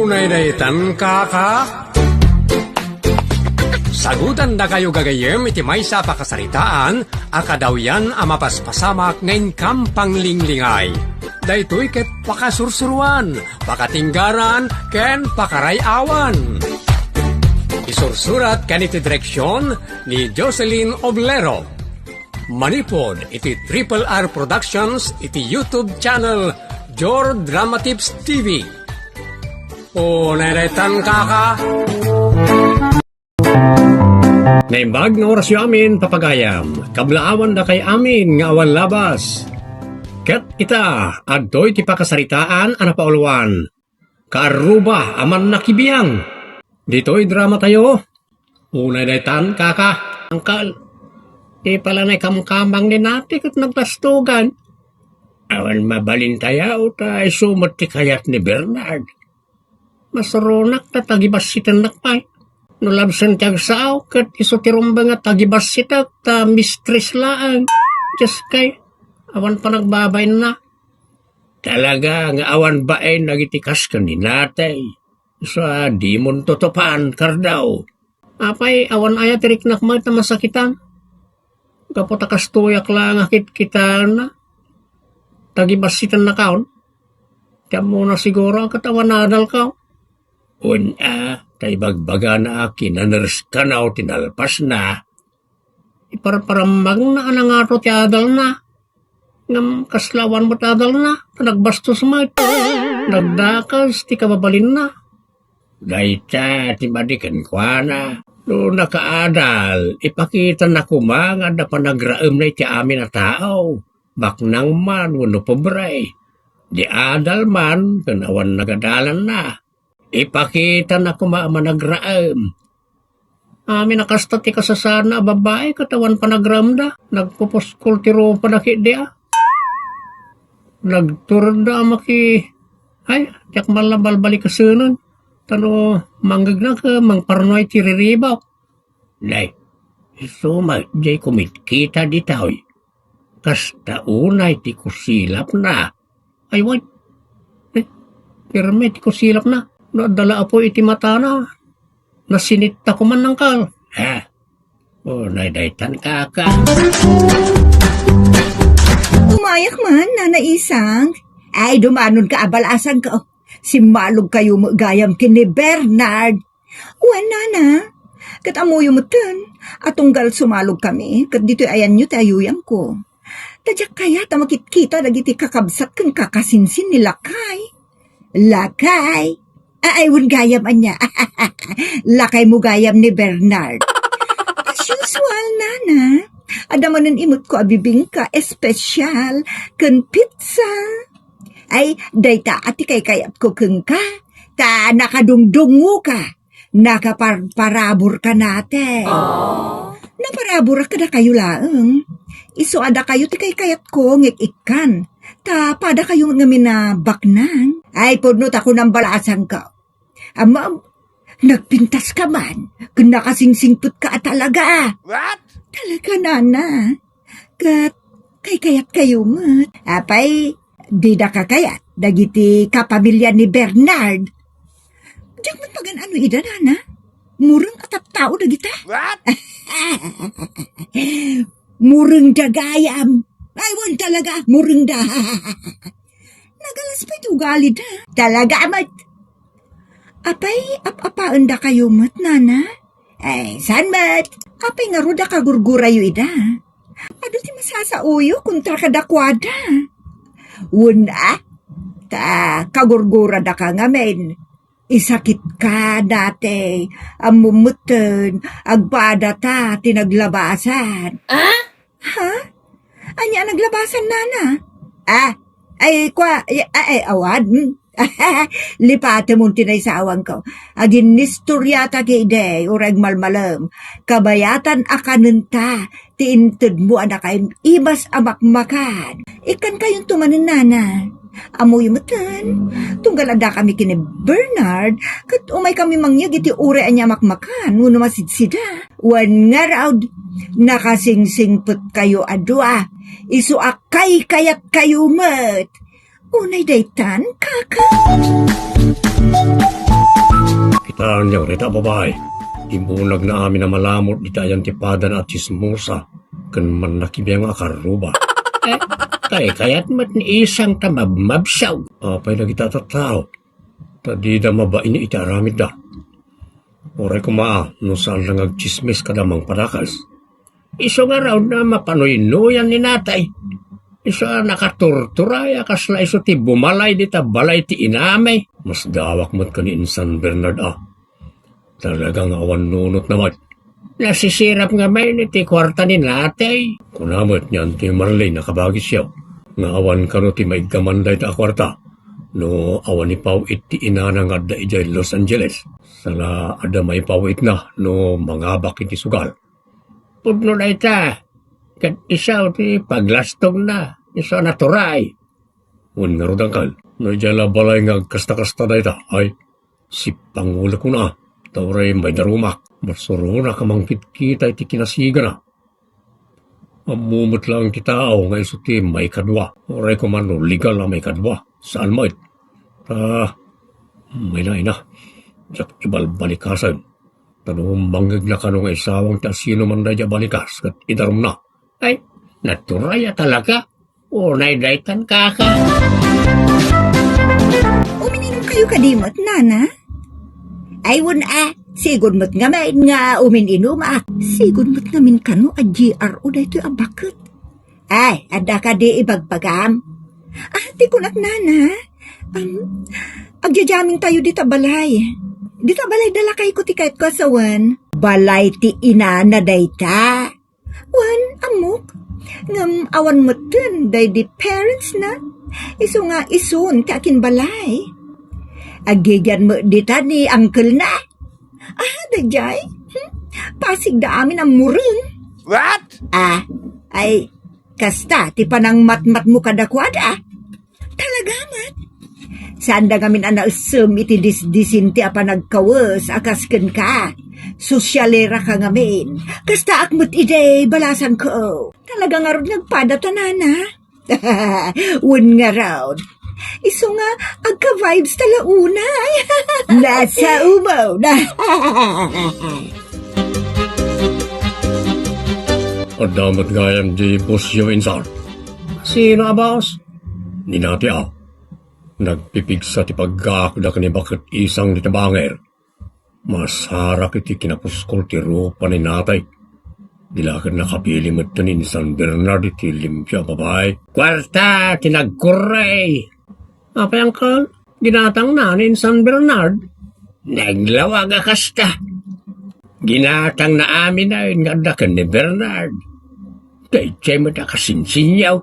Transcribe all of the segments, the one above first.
Unay daytan kaka. Sagutan na kayo gagayem iti maysa pakasaritaan, akadaw yan amapaspasamak ngayon kampang linglingay. Daytoy ket pakasursuruan, pakatinggaran, ken pakarayawan. Isursurat kaniti direksyon ni Jocelyn Oblero. Manipod iti Triple R Productions iti YouTube channel Jor Drama Tips TV. O naretan kaka. Naimbag nga orasyo amin papagayam, kablaawan na kay amin nga awan labas. Ket ita, adtoy ti pakasaritaan anapauluan. Karuba aman nakibiyang. Dito'y drama tayo. Unay daytan kaka, angkal. Di pala na kamkamang ni nati kat nagpastugan. Awan mabalin tayo tayo sumot ti kayat ni Bernard. Masarunak na tagibasitan nakpay. Nulabsan tiyag sao, kat isotirumba nga tagibasitak ta mistress laang. Diyos kay, awan pa nagbabay na. Talaga nga awan bae nagitikas ka ni natay. Sa di mo totopan, kardaw. Apay, awan aya tirik nakmat na masakitan. Kaputakas tuyak lang akit kita na. Tagibasitan na kaon. Tiyan mo na siguro katawan nadal ka. Tay bagbaga na akin na nurse ka na o tinalpas na. Iparparamag na anangato ti adal na. Ngam kaslawan mo ti adal na. Nagbastos mo ito. Nagdakas ti kababalin na. Dayta ti madikan kwa na. No nakaadal, ipakita na kumanga na panagraem na iti amin na tao. Baknang man, wano pobray. Di adal man, kanawan nagadalan na. Ipakita na kumamanagraem. Amin nakasta ti kasasana babae katawan panagram da. Nagpupuskultiro panakit dia. Nagturod da maki. Ay, tiyak malabal balik kasunan. Tano manggag na ka mangparnoy ti riribaw. Day, sumay jay kumit kita di taoy. Kasta unay ti kusilap na. Ay wad. Pirme ti kusilap na. Nadala po iti mata na. Nasinita ko man ng kal. Ha? O, naidaytan kaka. Umayak man, Nana Isang. Ay, dumanon ka abalasan ka. Simalog kayo mo gayam kini Bernard. Uwan, Nana. Kat amoy umutan. Atunggal sumalog kami. Kat dito ayan nyo tayuyang ko. Tadyak kaya tamakit-kita dagiti kakabsat kang kakasinsin ni Lakay. Lakay? Aaywan gayam anya. Lakay mo gayam ni Bernard. As usual, Nana. Adamanan imot ko abibing ka, espesyal, kan pizza. Ay, dayta ati kay kayap ko keng ka. Ta nakadungdungo ka. Nakaparabor ka natin. Naparabor ka na kayo laeng. Iso ada kayo ti kay kayat ko ngik ikan. Ta pada kayo ngamin na baknan. Ay, punot ako ng balasan ka. Ama, nagpintas ka man. Kung nakasingsingput ka talaga. What? Talaga, Nana. Kay kayat kayo mat. Apay, di da kakayat. Dagiti kapamilya ni Bernard. Diyak man pagan ano ida, Nana? Murang katap-tao dagita. What? Murang dagayam. Aywan talaga, murang da. Nagalas pa ito galid, ha? Talaga, amat. Apay, apaan da kayo, mat, Nana? Ay, saan, mat? Apay nga ruda ka gurgurayo, ida. Ado ti masasauyo kontra ka dakwada. Wuna, ta kagurgura da ka nga, men. Isakit ka dati, amumutan, agbada ta, tinaglabasan. Ah? Ha? Anya naglabasan, Nana? Awad. Lipate mo tinay sa awang ko. Agin nistoryata kay day, urag malmalam. Kabayatan akanunta, tiintod mo anakain, ibas amakmakan. Ikan kayong tumanin, Nana. Amoy mutan. Tunggal ada kami kini Bernard, kat umay kami mangyag iti ure anya makmakan, uno masidsida. Wan nga raud, nakasingsingput kayo adwa. Isu akay kayat kayo mat. Unay daytan, kaka. Kanyaw rita babae. Imbunag na amin na malamot di tayang tipadan at chismosa. Kan man nakibiyang akaruba. Kayat mat ni isang tamabmabsaw. Apay na kita tatao. Tadi da mabain iti aramid da. Oray kumaa, no saan lang agchismis kadamang padakas. Iso nga raw na mapanoy-noyan ni natay. Iso nakaturturaya kasla iso ti bumalay di balay ti inamay. Mas dawak mo't kanin San Bernard Talagang awan nunot naman. Nasisirap nga may ni ti kwarta ni natay. Kunamot niyan ti Marlene nakabagis siya. Nga awan ka no ti may gamanday ta kwarta. No awan ni Pawit ti inana nga da ijay Los Angeles. Sala ada may Pawit na no mangabak iti sugal. Pudno na ita. Kat isaw ti paglastog na. Isa naturay. Un nga rodang kal. No ijala balay nga kasta-kasta na ita. Ay, si Pangulo ko na. Tauray may darumak. Masuro na kamang kita iti kinasiga na. Amumot lang ti tao nga iso ti may kadwa. Oray ko man no legal na may kadwa. Saan mo it? May na ina. Diyak ibalbalikasan. Tanong banggag na kanong isawang ta sino man na dya balikas kat idarom na. Ay, naturaya talaga. O naidaytan kaka. Uminom kayo kadimot, nana? Ay, sigod mo't nga may nga uminom Sigod mo't nga min kano a GRO da ito'y abakot. Ay, ada ka di ibagpagam. Di ko nana. Agjajaming tayo dita balay. Dita balay dala kay ko ti kahit ko asawan. Balay ti inana dayta. Wan, amok. Ngam awan mo dun, day di parents na. Iso nga isun ti akin balay. Agigyan mo dita ni uncle na. Dajay. Pasig da amin ang murong. What? Ay, kasta, ti panang matmat mo kadakwada. Talaga mat. Saan da ngamin anausum iti disdisinti apa nagkawas akasken ka. Sosyalera ka ngamin. Kasta akmut ide balasan ko. Talaga nga ron nagpadatanana. Un nga raw. Iso nga, agka-vibes talauna. Nasa umaw na. Adamat gayam di Busyo Insan. Sino boss? Ninati Nagpipigsa ti pagkakda ka ni bakit isang ditabanger. Masarak iti kinapuskol ti rupa ni natay. Dilakad nakapili mo ito ni San Bernard iti limpya babae. Kwarta, tinagkuray. Apayang kal, ginatang na ni San Bernard. Naglawag akasta. Ginatang na amin na yun nga ka ni Bernard. Kaya mo na kasinsinyaw.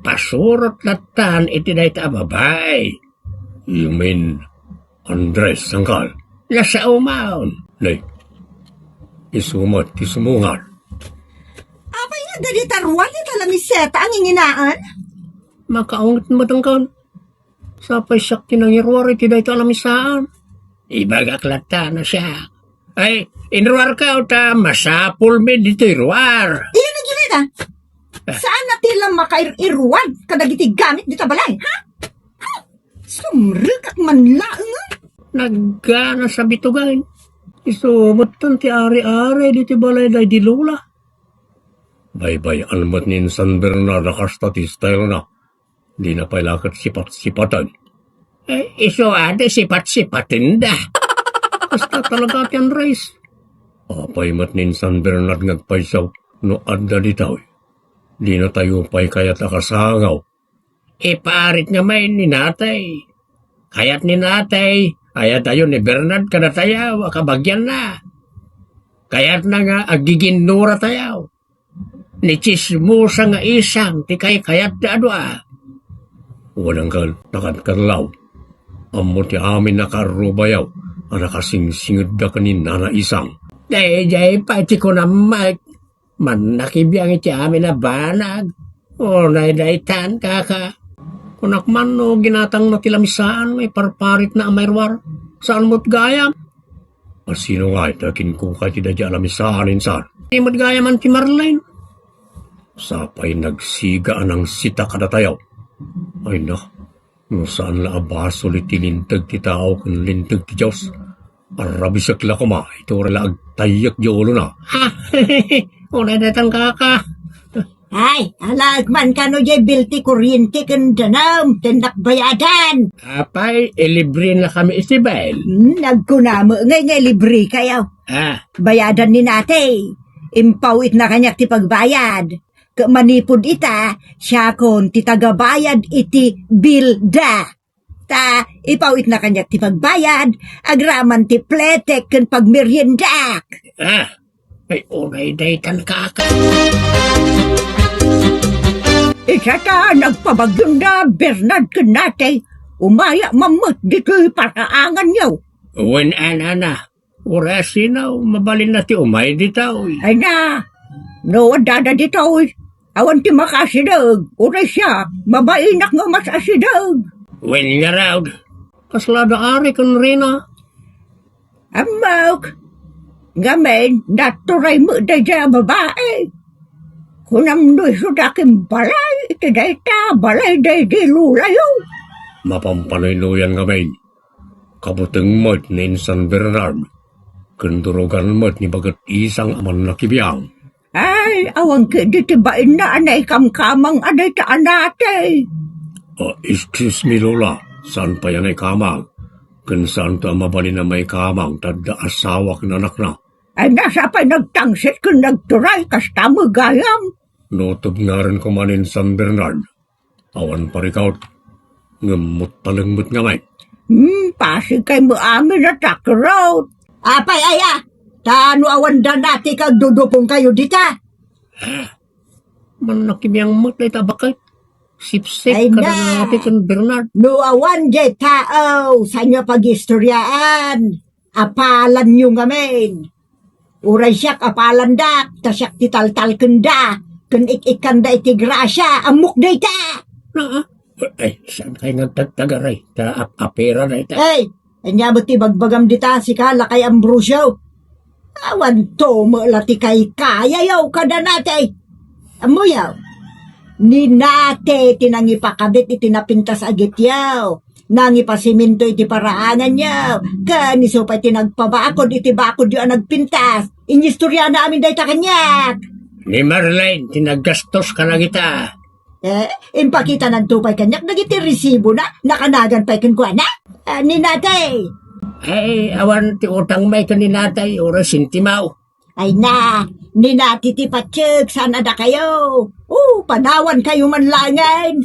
Pasurot latan iti na ita babae. You mean Andres, sangkal? Nasa umaon. Lay, isumat, isumungan. Apay nga dali tarwan ito lamiseta ang inginaan? Makaungat mo tangkal. Sapay siyak tinangirwar iti na ito alamisaan. Ibagaklata na siya. Ay, inruar ka o ta masapul me dito irwar. Iyan na ginita. Saan na tilang makairwan kadagiti gamit dito balay, ha? Sumrek at manlaang nga. Naggana sa bitugain. Isumot ti ari-ari dito balay day di lula. Baybay almat ni San Bernard kasta ti style na. Di na pailakat sipat-sipatan. Iso ade sipat-sipatin da. Basta talaga ti Andres. Apay mat ni San Bernard ngagpaysaw no adda ditaw. Di na tayo pa'y kayat akasangaw. Parit nga may ni natay. Kayat ni natay, ayat tayo ni Bernard kada tayaw, akabagyan na. Kayat na nga agiginura tayaw. Ni chismusa nga isang, ti kayat na Walang kal, nakatkarlaw. Amo ti amin nakarubayaw, ang nakasingsingid da kanin na isang. Jay, pati ko na man nakibiyang iti amin na banag. O naidaitan kaka. Kunakman no ginatang na tilamisaan may parparit na amayarwar. Saan mo't gayam? Sino nga itakin ko kay tidadya alamisaan insan? Di mo't gayaman ti Marlene. Sapay nagsigaan ang sita kadatayaw. Ay na, no saan la abaso li tilintag ti tao kung lintag ti Diyos. Arabisak la ko ma, ito rala ag tayak di ulo na. Ha, unay datang kaka. Ay, alagman ka no jay bilti kuryente kan danam, tenak bayadan. Apay, libre na kami isibel. Nagkunamo, ngay libre kayo. Bayadan ni nate. Impawit na kanyak ti pagbayad. Manipod ita, siya kon ti tagabayad iti bilda. Ta, ipawit na kanyak ti pagbayad, agraman ti pletek kan pagmeriendak. Ay unay daytan kaka. Isa ta, nagpabagyong na Bernard kan nate. Umaya mamut dito'y paraangan niyo. When anana, urasinaw, mabalin na ti umay ditaw. Ay na, no, dada dito'y. Awan ti makasidag, uray siya, mabainak nga mas asidag. When nga raw, kaslada ari kan rina. Amok, ngamen, naturay mo da dya babae. Kunam do'y sudaking balay, iti dayta, balay day di lulayo. Mapampanoy-loyan ngamen. Kabuteng mat ni San Bernard. Kendurugan mat ni bagat isang aman nakibiyang. Ay, awang kiditibain na anay kamkamang anay taan nate. Excuse me, Lola. Saan pa yan ay kamang? Kung saan ta mabalin na may kamang, tadda asawa ng anak na. Ay, nasa pa'y nagtangsit kung nagturay, kasta mo gayam. Notob nga rin ko manin San Bernard. Awan parikaut. Ngamot talangmot nga may. Pasig kay mo amin na takraut. Apay, aya. Tano awan da nati kag dudupong kayo dita. Man nakibiyang mat na itabakay. Sipsik Ay ka na. na natin San Bernard. No awan jay tao, sa inyo pag-istoryaan. Apalan nyo ngamin. Uray siyak apalan dak, tasyak tital-tal kenda. Kun ik-ikanda iti grasya, amok day ta. Ay, saan kayo nagtagtagaray? Ta-apera na ita. Ay, anyabot ti bagbagam dita si Kala kay Ambrosio. Awan to mo lati kay kaya yaw kada nate. Amo yaw. Ni nate tinangipakabit iti napintas agit yaw. Nangipasiminto iti paraangan yaw. Kaniso pa iti nagpabakod iti bakod yaw nagpintas. Inyistorya na amin day takanyak. Ni Marlene, tinagastos ka na kita. Impakita ng tupay kanyak nagiti resibo na nakanagan pa ikankwana. Ni nate. Ay, awan ti utang may kaninatay, oras sintimaw. Ay na, ninati ti patsik, sana da kayo. Panawan kayo manlangan.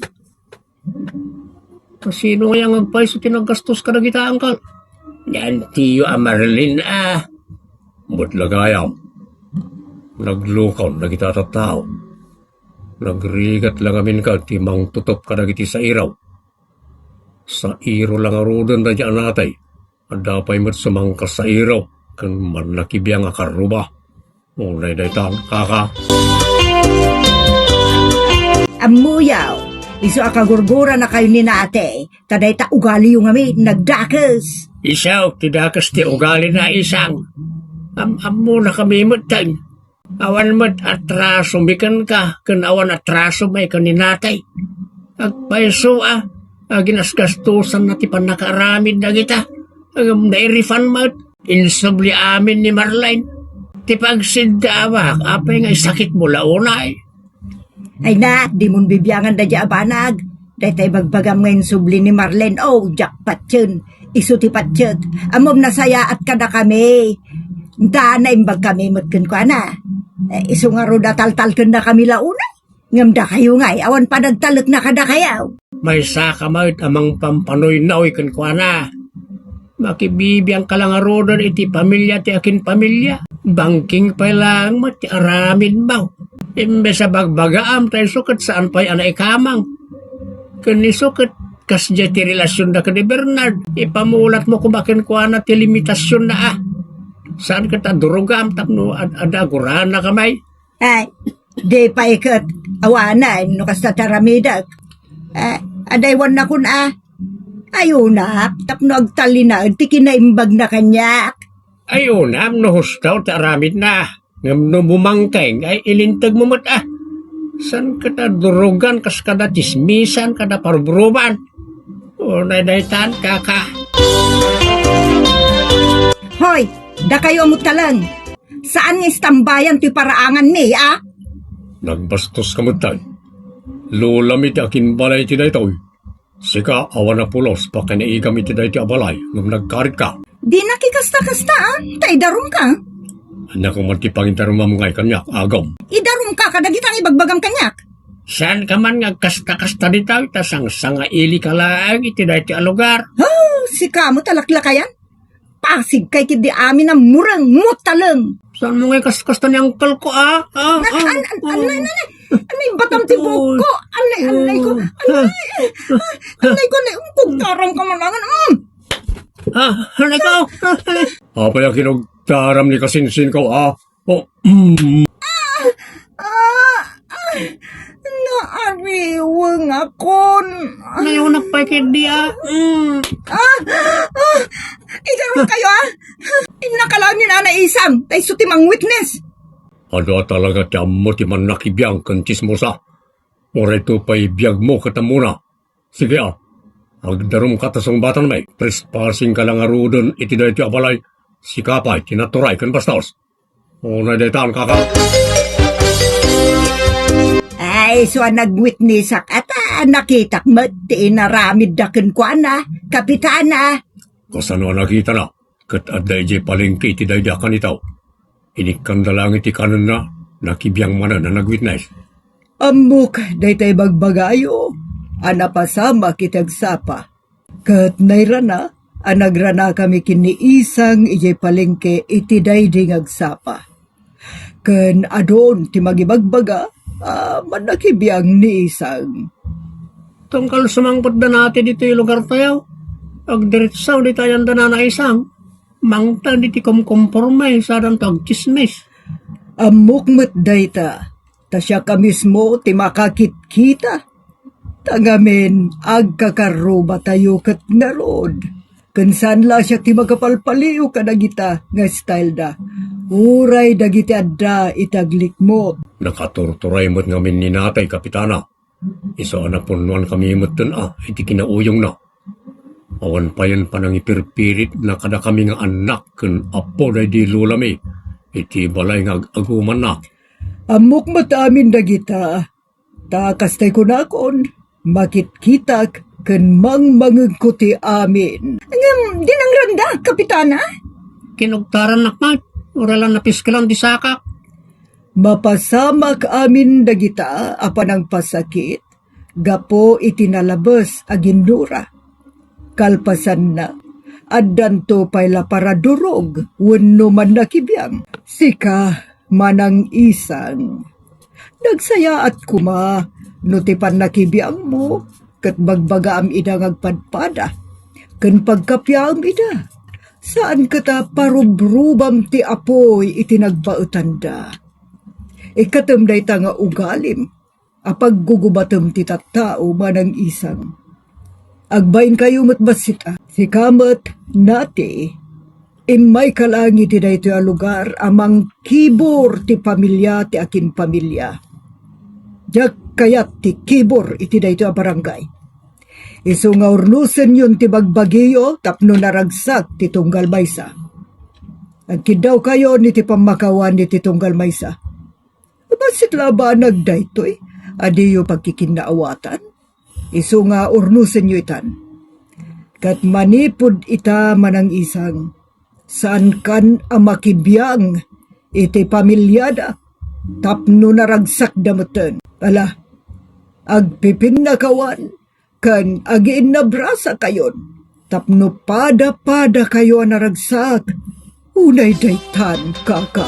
Sino nga yung agpay sa tinagastos ka na kita, angkal? Yan tiyo Marlene, Butlagayam. Naglukaw na kita tataw. Nagrigat lang amin ka, timang tutop ka na kiti sa iraw. Sa iro lang arudan na dyan natay. Adapay mo't sumangkas sa iraw, kung manakibiyang akaruba. Unay daytan, kaka. Amuyaw, iso akagurgura na kayo ni nate, taday ta ugali yung amin, nagdakas. Isaw, tidakas ti ugali na isang. Amo na kami matang. Awan mo't atraso mikan ka, kung awan atraso may kaninatay. Agpaiso ginasgastusan na ti panakaramid na kita. Nairifan mo, insubli amin ni Marlene. Ti pagsidawak, apay nga sakit mo launay. Ay na, di mon bibiyangan da dya abanag. Daytay bagbagam ngayon subli ni Marlene, jackpot yun. Isu ti patsyot, amom nasaya at kada kami. Dana imbag kami mutkan ko na. Isu nga ro datal-tal na kami launay. Ngamda kayo ngay, awan pa nagtalak na kada kayaw. May sakamay amang pampanoy na kan ko na. Makibibiyang kalangarodan iti pamilya ti akin pamilya. Bangking pa lang mo ti aramin mo. Imbe sa bagbagaam tayo sukat saan pa'y anay kamang. Kani sukat kasya ti relasyon na ka ni Bernard. Ipamulat mo kumakin ko na ti limitasyon na Saan ka ta durugam tapno adagurahan na kamay. Ay, di pa ikat awanay no kasta taramidak. Adaywan na kun Ayunak, tapno agtalina, ti kinaimbag na kanyak. Ayunam, no hustaw taramid na. Ngam no bumangkeng, ay ilintag mo mat San ka ta durugan, kas kada tismisan, kada parbruban. O nadaytan, kaka. Da kayo mo talang. Saan nga istambayan ti paraangan ni, ah? Nagbastos ka mo tay. Lulamit akin balay ti daytoy. Sika awan na pulos pa kanaigam iti dayti abalay ngam nagkarit ka. Di nakikasta-kasta, ah? Tay darum ka. Anak ko man ti pangintarumam ngay kanyak agam. Idarum ka kadagitang ibagbagam kanyak. Saan ka man ngagkasta-kasta di tayo tasang sanga ili ka laang iti dayti alugar. Oh, si kamo talaklakayan. Pasig kay kidi amin ang murang mutalang. Saan mo ngay kasta-kasta ni angkal ko Anay batam ti buko. Anay ko. Anay ko na kugtarang ka manangan. Anay ko. Apay ang kinugtaram ni kasinsin ko Naariwang akon. Ngayon nagpakid di Idarong kayo, ah. Inakalaw ni Nana Isang. Tay sutimang witness. Ano talaga ti amo ti man nakibiyang kan chismosa. Oray to pa'y biyag mo katamuna. Sige agdarum katasong batan may. Trespassing ka lang arudon iti dahi ti abalay. Sikapay tinaturay kan bastos. Una detaan kaka. Ay, so nag-witness ata nakitak mo ti inaramid daken ko na, kapitana. Kasano nakita na. Kat aday jay palengke iti dahi diakan itaw. Inikan dalang iti kanan na nakibiyang manan na nag-witness. Amok, daytay bagbagayo. Anapasama kitag sapa. Kat nairana, anagrana kami kini isang ijay palengke iti dayding agsapa. Ken adon ti magibagbaga, manakibiyang ni isang. Tungkal sumangkot da natin dito yung lugar tayo. Agdiretsaw di tayo da na isang. Mangta di ti kumkumpormay sa dantag chismis. Amukmat dayta, ta siya ka mismo ti makakit kita. Tangamin, agkakaruba tayo kat narod. Kansan la siya ti magapalpaliw ka dagita nga style da. Uray dagiti adda itaglik mo. Nakaturturay mo't ngamin ni natay, kapitana. Isa na punuan kami mo't dun iti kinauyong na. Awan pa yan pa nang ipirpirit na kada kami nga anak kun apo day di lulami. Iti balay nga aguman na. Amok matamin dagita. Takastay ko na kon. Makitkitak ken mangmangagkuti amin. Dinang randa, kapitana? Kinugtaran nakmat. Uralan na piskalan di sakak. Mapasamak amin dagita apan ang pasakit. Gapo itinalabas agindura. Kalpasan na. Addanto payla para durog. Wenno man nakibiyang. Sika manang isang. Nagsaya at kuma. Nutipan nakibiyang mo. Kat bagbaga am ida ngagpadpada. Kan pagkapyaam ida. Saan kata parubrubam ti apoy itinagbautanda. Ikatam day ta nga ugalim. Apag gugubatam ti tattao manang isang. Agbain kayo matbasita. Si kamat nati. Imay kalangi ti dayto a lugar amang kibor ti pamilya ti akin pamilya. Diyak kayat ti kibor iti dayto a barangay. Isu nga urnusen yun ti bagbagiyo tapno naragsak ti tunggal maysa. Agkidaw kayo ni ti pamakawan ni ti tunggal maysa. Basit laba nagdaytoy. Adiyo pagkikinaawatan. Isu nga urnusen yu itan. Kat manipod ita manang isang. Saan kan amakibiyang iti pamilyada. Tapno naragsak damutan. Ala, agpipin na kawan. Kan agiin na brasa kayon. Tapno pada-pada kayo naragsak. Unay daytan, kaka.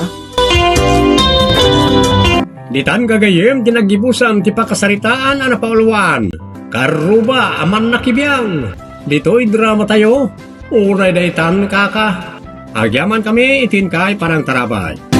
Ditan gagayem dinagibusan ti pakasaritaan ana pauluan. Karuba aman nakibiyang. Dito'y drama tayo. Uray daytan kaka. Agyaman kami itin kay parang tarabay.